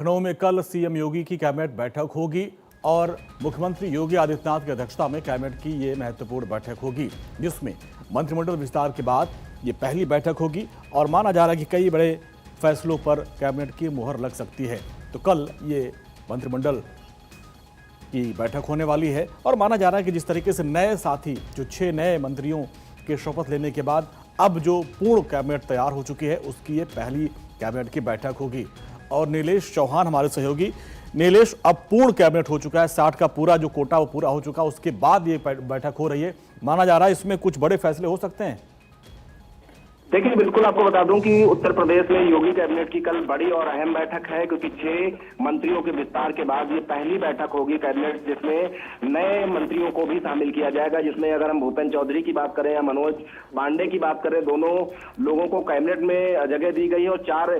लखनऊ में कल सीएम योगी की कैबिनेट बैठक होगी और मुख्यमंत्री योगी आदित्यनाथ की अध्यक्षता में कैबिनेट की ये महत्वपूर्ण बैठक होगी, जिसमें मंत्रिमंडल विस्तार के बाद ये पहली बैठक होगी और माना जा रहा है कि कई बड़े फैसलों पर कैबिनेट की मुहर लग सकती है। तो कल ये मंत्रिमंडल की बैठक होने वाली है और माना जा रहा है कि जिस तरीके से नए साथी जो 6 नए मंत्रियों के शपथ लेने के बाद अब जो पूर्ण कैबिनेट तैयार हो चुकी है, उसकी ये पहली कैबिनेट की बैठक होगी। और नीलेश चौहान हमारे सहयोगी। नीलेश, अब पूर्ण कैबिनेट हो चुका है, 60 का पूरा जो कोटा वो पूरा हो चुका है, उसके बाद ये बैठक हो रही है। माना जा रहा है इसमें कुछ बड़े फैसले हो सकते हैं। देखिए, बिल्कुल आपको बता दूं कि उत्तर प्रदेश में योगी कैबिनेट की कल बड़ी और अहम बैठक है, क्योंकि 6 मंत्रियों के विस्तार के बाद ये पहली बैठक होगी कैबिनेट जिसमें नए मंत्रियों को भी शामिल किया जाएगा। जिसमें अगर हम भूपेंद्र चौधरी की बात करें या मनोज पांडे की बात करें, दोनों लोगों को कैबिनेट में जगह दी गई है और 4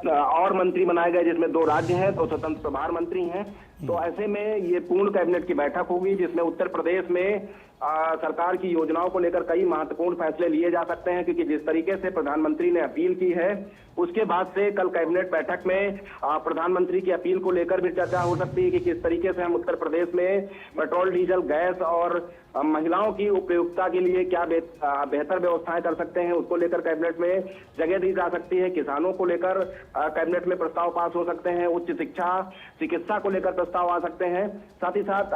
और मंत्री बनाए गए, जिसमें 2 राज्य हैं, 2 स्वतंत्र प्रभार मंत्री हैं। तो ऐसे में ये पूर्ण कैबिनेट की बैठक होगी जिसमें उत्तर प्रदेश में सरकार की योजनाओं को लेकर कई महत्वपूर्ण फैसले लिए जा सकते हैं, क्योंकि जिस तरीके से प्रधानमंत्री ने अपील की है उसके बाद से कल कैबिनेट बैठक में प्रधानमंत्री की अपील को लेकर भी चर्चा हो सकती है कि किस तरीके से हम उत्तर प्रदेश में पेट्रोल, डीजल, गैस और महिलाओं की उपयोगिता के लिए क्या बेहतर व्यवस्थाएं कर सकते हैं, उसको लेकर कैबिनेट में जगह दी जा सकती है। किसानों को लेकर कैबिनेट में प्रस्ताव पास हो सकते हैं, उच्च शिक्षा, चिकित्सा को लेकर प्रस्ताव आ सकते हैं। साथ ही साथ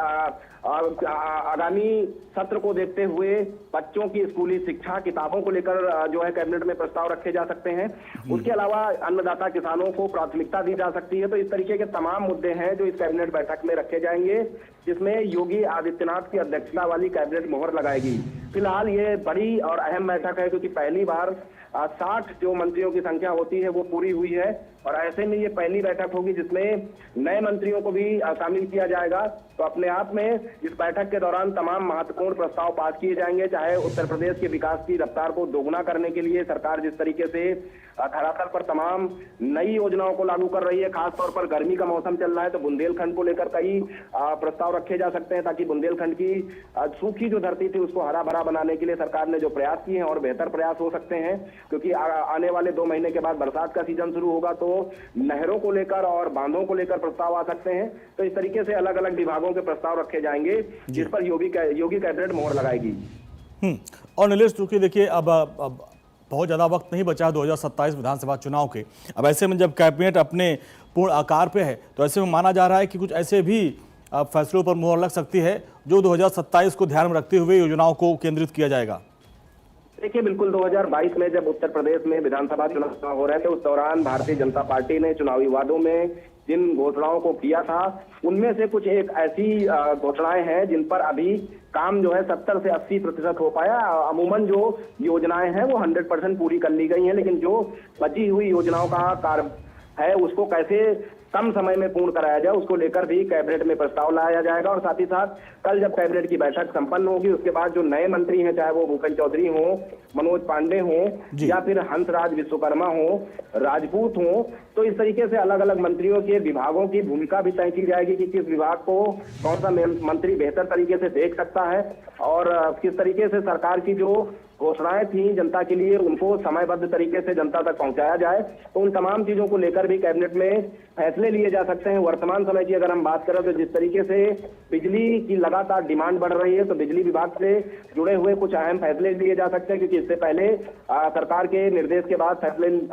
आगामी सत्र को देखते हुए बच्चों की स्कूली शिक्षा, किताबों को लेकर जो है कैबिनेट में प्रस्ताव रखे जा सकते हैं। उसके अलावा अन्नदाता किसानों को प्राथमिकता दी जा सकती है। तो इस तरीके के तमाम मुद्दे हैं जो इस कैबिनेट बैठक में रखे जाएंगे, जिसमें योगी आदित्यनाथ की अध्यक्षता वाली कैबिनेट मोहर लगाएगी। फिलहाल ये बड़ी और अहम बैठक है, क्योंकि पहली बार 60 जो मंत्रियों की संख्या होती है वो पूरी हुई है और ऐसे में ये पहली बैठक होगी जिसमें नए मंत्रियों को भी शामिल किया जाएगा। तो अपने आप में इस बैठक के दौरान तमाम महत्वपूर्ण प्रस्ताव पास किए जाएंगे, चाहे उत्तर प्रदेश के विकास की रफ्तार को दोगुना करने के लिए सरकार जिस तरीके से धरातल पर तमाम नई योजनाओं को लागू कर रही है। खासतौर पर गर्मी का मौसम चल रहा है तो बुंदेलखंड को लेकर कई प्रस्ताव रखे जा सकते हैं, ताकि बुंदेलखंड की सूखी जो धरती थी उसको हरा भरा बनाने के लिए सरकार ने जो प्रयास किए हैं और बेहतर प्रयास हो सकते हैं, क्योंकि आने वाले 2 महीने के बाद बरसात का सीजन शुरू होगा तो नहरों को लेकर और बांधों को लेकर प्रस्ताव आ सकते हैं। तो इस तरीके से अलग अलग विभागों के प्रस्ताव रखे जाएंगे जिस पर योगी कैबिनेट मोहर लगाएगी। और नीलेश, चूंकि देखिए अब बहुत ज़्यादा वक्त नहीं बचा है 2027 विधानसभा चुनाव के। अब ऐसे में जब कैबिनेट अपने पूर्ण आकार पे है तो ऐसे में माना जा रहा है कि कुछ ऐसे भी फैसलों पर मुहर लग सकती है जो 2027 को ध्यान में रखते हुए योजनाओं को केंद्रित किया जाएगा। देखिए, बिल्कुल 2022 में जब उत्तर प्रदेश में विधानसभा चुनाव हो रहे थे उस दौरान भारतीय जनता पार्टी ने चुनावी वादों में जिन घोषणाओं को किया था उनमें से कुछ एक ऐसी घोषणाएं हैं जिन पर अभी काम जो है 70 से 80% हो पाया। अमूमन जो योजनाएं हैं वो 100% पूरी कर ली गई हैं, लेकिन जो बची हुई योजनाओं का कार्य है उसको कैसे कम समय में पूर्ण कराया जाए उसको लेकर भी कैबिनेट में प्रस्ताव लाया जाएगा। और साथ ही साथ कल जब कैबिनेट की बैठक संपन्न होगी उसके बाद जो नए मंत्री हैं, चाहे वो भूपेंद्र चौधरी हो, मनोज पांडे हो या फिर हंसराज विश्वकर्मा हो, राजपूत हो, तो इस तरीके से अलग अलग मंत्रियों के विभागों की भूमिका भी तय की जाएगी कि किस विभाग को कौन सा मंत्री बेहतर तरीके से देख सकता है और किस तरीके से सरकार की जो घोषणाएं थी जनता के लिए उनको समयबद्ध तरीके से जनता तक पहुंचाया जाए। तो उन तमाम चीजों को लेकर भी कैबिनेट में फैसले लिए जा सकते हैं। वर्तमान समय की अगर हम बात करें तो जिस तरीके से बिजली की लगातार डिमांड बढ़ रही है तो बिजली विभाग से जुड़े हुए कुछ अहम फैसले लिए जा सकते हैं, क्योंकि इससे पहले सरकार के निर्देश के बाद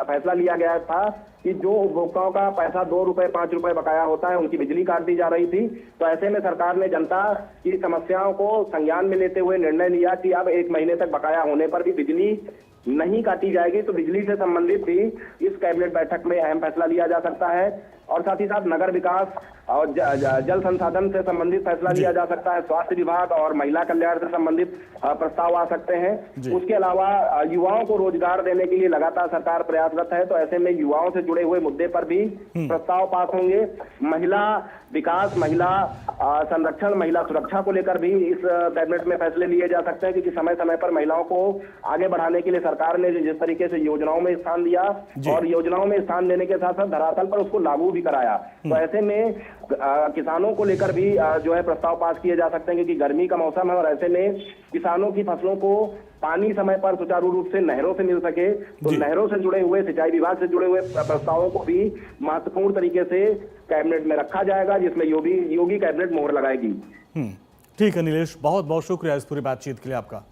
फैसला लिया गया था कि जो उपभोक्ताओं का पैसा 2 रुपए 5 रुपए बकाया होता है उनकी बिजली काट दी जा रही थी। तो ऐसे में सरकार ने जनता की समस्याओं को संज्ञान में लेते हुए निर्णय लिया कि अब 1 महीने तक बकाया होने पर भी बिजली नहीं काटी जाएगी। तो बिजली से संबंधित भी इस कैबिनेट बैठक में अहम फैसला लिया जा सकता है और साथ ही साथ नगर विकास और जल संसाधन से संबंधित फैसला लिया जा सकता है। स्वास्थ्य विभाग और महिला कल्याण से संबंधित प्रस्ताव आ सकते हैं। उसके अलावा युवाओं को रोजगार देने के लिए लगातार सरकार प्रयासरत है, तो ऐसे में युवाओं से जुड़े हुए मुद्दे पर भी प्रस्ताव पास होंगे। महिला विकास, महिला संरक्षण, महिला सुरक्षा को लेकर भी इस कैबिनेट में फैसले लिए जा सकते हैं, क्योंकि समय समय पर महिलाओं को आगे बढ़ाने के लिए सरकार ने जिस तरीके से योजनाओं में स्थान दिया और योजनाओं में स्थान देने के साथ साथ धरातल पर उसको लागू भी कराया। तो ऐसे में किसानों को लेकर भी जो है प्रस्ताव पास किए जा सकते हैं, क्योंकि गर्मी का मौसम है और ऐसे में किसानों की फसलों को पानी समय पर सुचारू रूप से नहरों से मिल सके, तो नहरों से जुड़े हुए, सिंचाई विभाग से जुड़े हुए प्रस्तावों को भी महत्वपूर्ण तरीके से कैबिनेट में रखा जाएगा, जिसमें योगी कैबिनेट मोहर लगाएगी। ठीक है नीलेश, बहुत बहुत शुक्रिया इस पूरी बातचीत के लिए आपका।